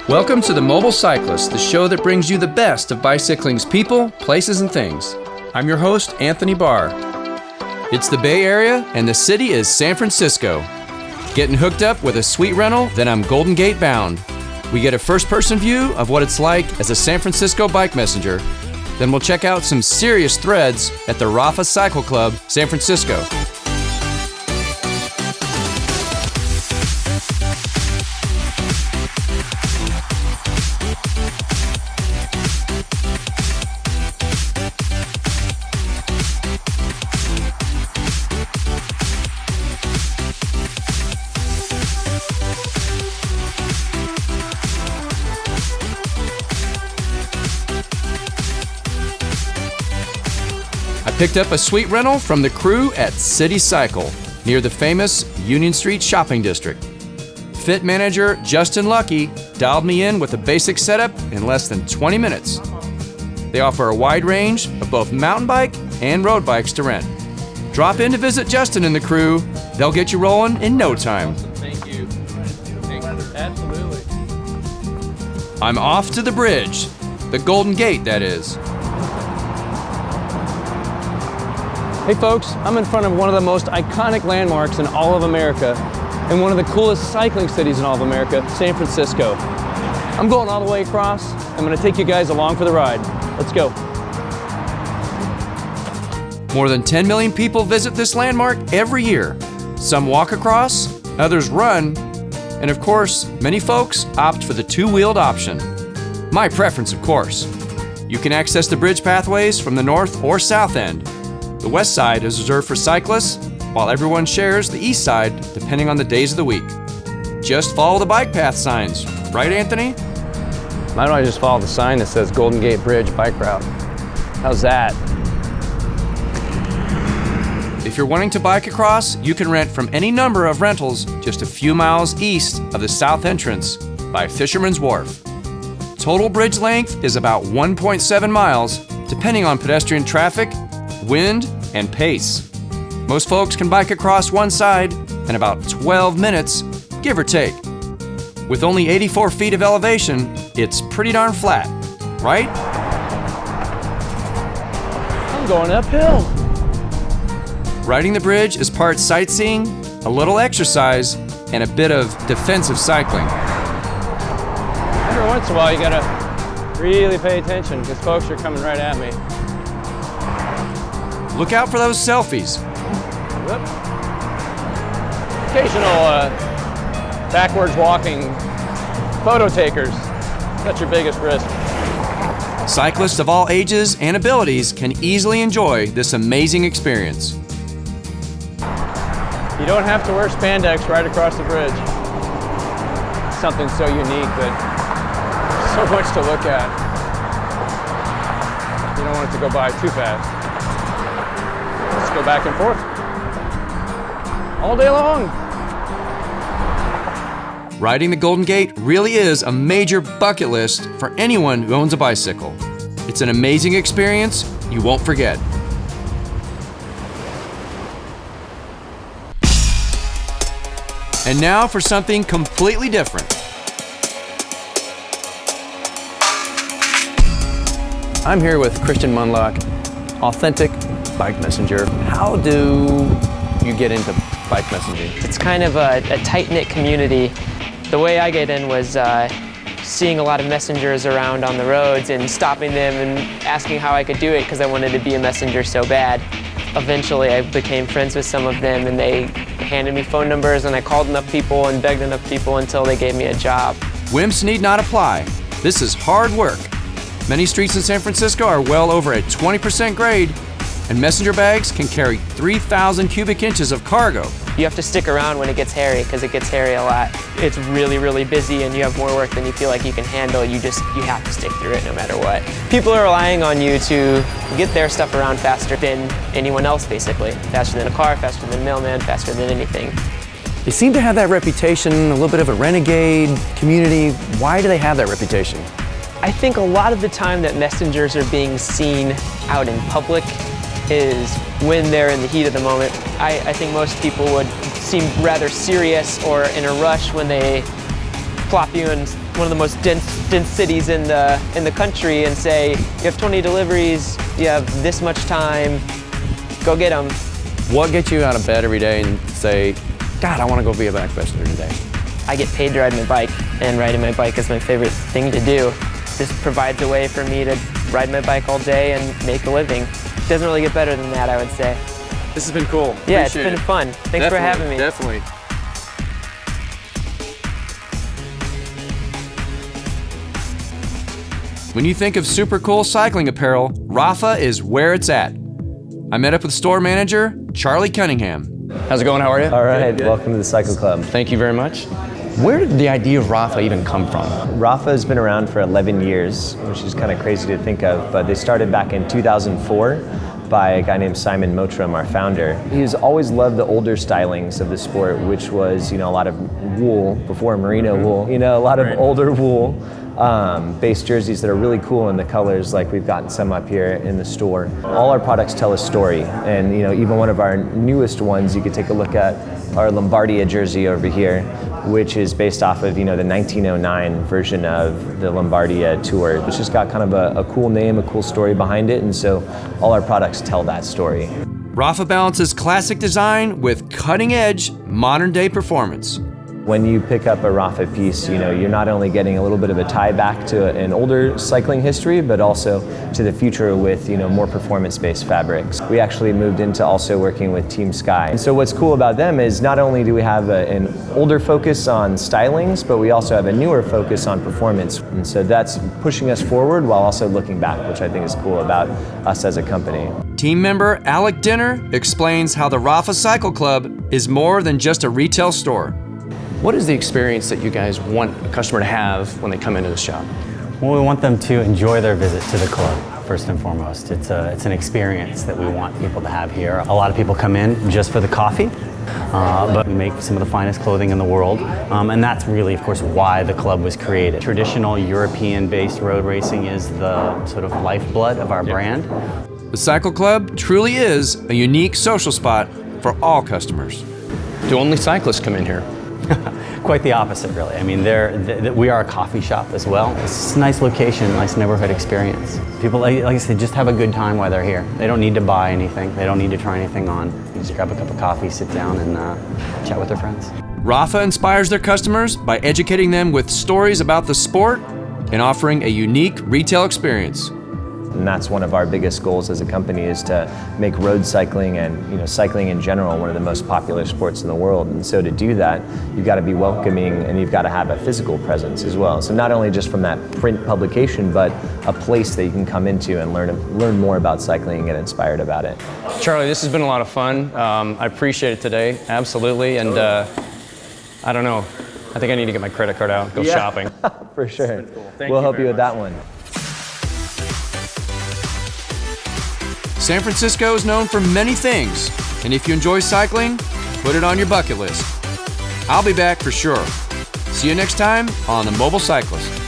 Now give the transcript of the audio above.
Welcome to The Mobile Cyclist, the show that brings you the best of bicycling's people, places, and things. I'm your host, Anthony Barr. It's the Bay Area, and the city is San Francisco. Getting hooked up with a sweet rental, then I'm Golden Gate bound. We get a first-person view of what it's like as a San Francisco bike messenger. Then we'll check out some serious threads at the Rapha Cycle Club, San Francisco. Picked up a sweet rental from the crew at City Cycle, near the famous Union Street shopping district. Fit manager Justin Lucky dialed me in with a basic setup in less than 20 minutes. They offer a wide range of both mountain bike and road bikes to rent. Drop in to visit Justin and the crew. They'll get you rolling in no time. Thank you. Absolutely. I'm off to the bridge, the Golden Gate, that is. Hey folks, I'm in front of one of the most iconic landmarks in all of America and one of the coolest cycling cities in all of America, San Francisco. I'm going all the way across. I'm going to take you guys along for the ride. Let's go. More than 10 million people visit this landmark every year. Some walk across, others run, and of course, many folks opt for the two-wheeled option. My preference, of course. You can access the bridge pathways from the north or south end. The west side is reserved for cyclists, while everyone shares the east side depending on the days of the week. Just follow the bike path signs, right, Anthony? Why don't I just follow the sign that says Golden Gate Bridge Bike Route? How's that? If you're wanting to bike across, you can rent from any number of rentals just a few miles east of the south entrance by Fisherman's Wharf. Total bridge length is about 1.7 miles, depending on pedestrian traffic, wind, and pace. Most folks can bike across one side in about 12 minutes, give or take. With only 84 feet of elevation, it's pretty darn flat, right? I'm going uphill. Riding the bridge is part sightseeing, a little exercise, and a bit of defensive cycling. Every once in a while, you gotta really pay attention because folks are coming right at me. Look out for those selfies. Whoop. Occasional backwards walking photo takers. That's your biggest risk. Cyclists of all ages and abilities can easily enjoy this amazing experience. You don't have to wear spandex right across the bridge. Something so unique that so much to look at. You don't want it to go by too fast. Just go back and forth all day long. Riding the Golden Gate really is a major bucket list for anyone who owns a bicycle. It's an amazing experience you won't forget. And now for something completely different. I'm here with Christian Munlock, authentic bike messenger. How do you get into bike messaging? It's kind of a tight-knit community. The way I get in was seeing a lot of messengers around on the roads and stopping them and asking how I could do it because I wanted to be a messenger so bad. Eventually I became friends with some of them and they handed me phone numbers and I called enough people and begged enough people until they gave me a job. Wimps need not apply. This is hard work. Many streets in San Francisco are well over a 20% grade, and messenger bags can carry 3,000 cubic inches of cargo. You have to stick around when it gets hairy because it gets hairy a lot. It's really, really busy and you have more work than you feel like you can handle. You have to stick through it no matter what. People are relying on you to get their stuff around faster than anyone else, basically. Faster than a car, faster than a mailman, faster than anything. They seem to have that reputation, a little bit of a renegade community. Why do they have that reputation? I think a lot of the time that messengers are being seen out in public is when they're in the heat of the moment. I think most people would seem rather serious or in a rush when they plop you in one of the most dense cities in the country and say, you have 20 deliveries, you have this much time, go get them. What gets you out of bed every day and say, God, I want to go be a backpedester today? I get paid to ride my bike, and riding my bike is my favorite thing to do. This provides a way for me to ride my bike all day and make a living. It doesn't really get better than that, I would say. This has been cool. Yeah, it's been fun. Thanks for having me. Definitely. When you think of super cool cycling apparel, Rapha is where it's at. I met up with store manager Charlie Cunningham. How's it going? How are you? All right, welcome to the Cycle Club. Thank you very much. Where did the idea of Rapha even come from? Rapha has been around for 11 years, which is kind of crazy to think of, but they started back in 2004 by a guy named Simon Mottram, our founder. He's always loved the older stylings of the sport, which was, a lot of wool, before merino wool, a lot of older wool. Based jerseys that are really cool in the colors, like we've gotten some up here in the store. All our products tell a story, and even one of our newest ones, you could take a look at our Lombardia jersey over here, which is based off of the 1909 version of the Lombardia Tour, which has got kind of a cool name, a cool story behind it, and so all our products tell that story. Rapha balances classic design with cutting-edge, modern-day performance. When you pick up a Rapha piece, you're not only getting a little bit of a tie back to an older cycling history, but also to the future with more performance-based fabrics. We actually moved into also working with Team Sky. And so what's cool about them is not only do we have an older focus on stylings, but we also have a newer focus on performance. And so that's pushing us forward while also looking back, which I think is cool about us as a company. Team member Alec Dinner explains how the Rapha Cycle Club is more than just a retail store. What is the experience that you guys want a customer to have when they come into the shop? Well, we want them to enjoy their visit to the club, first and foremost. It's an experience that we want people to have here. A lot of people come in just for the coffee, but we make some of the finest clothing in the world, and that's really, of course, why the club was created. Traditional European-based road racing is the sort of lifeblood of our brand. The Cycle Club truly is a unique social spot for all customers. Do only cyclists come in here? Quite the opposite, really. I mean, we are a coffee shop as well. It's a nice location, nice neighborhood experience. People, like I said, just have a good time while they're here. They don't need to buy anything. They don't need to try anything on. You just grab a cup of coffee, sit down, and chat with their friends. Rapha inspires their customers by educating them with stories about the sport and offering a unique retail experience. And that's one of our biggest goals as a company, is to make road cycling and cycling in general one of the most popular sports in the world. And so to do that, you've got to be welcoming and you've got to have a physical presence as well. So not only just from that print publication, but a place that you can come into and learn more about cycling and get inspired about it. Charlie, this has been a lot of fun. I appreciate it today, absolutely. And I don't know, I think I need to get my credit card out, go shopping. For sure. We'll help you with that one. San Francisco is known for many things, and if you enjoy cycling, put it on your bucket list. I'll be back for sure. See you next time on The Mobile Cyclist.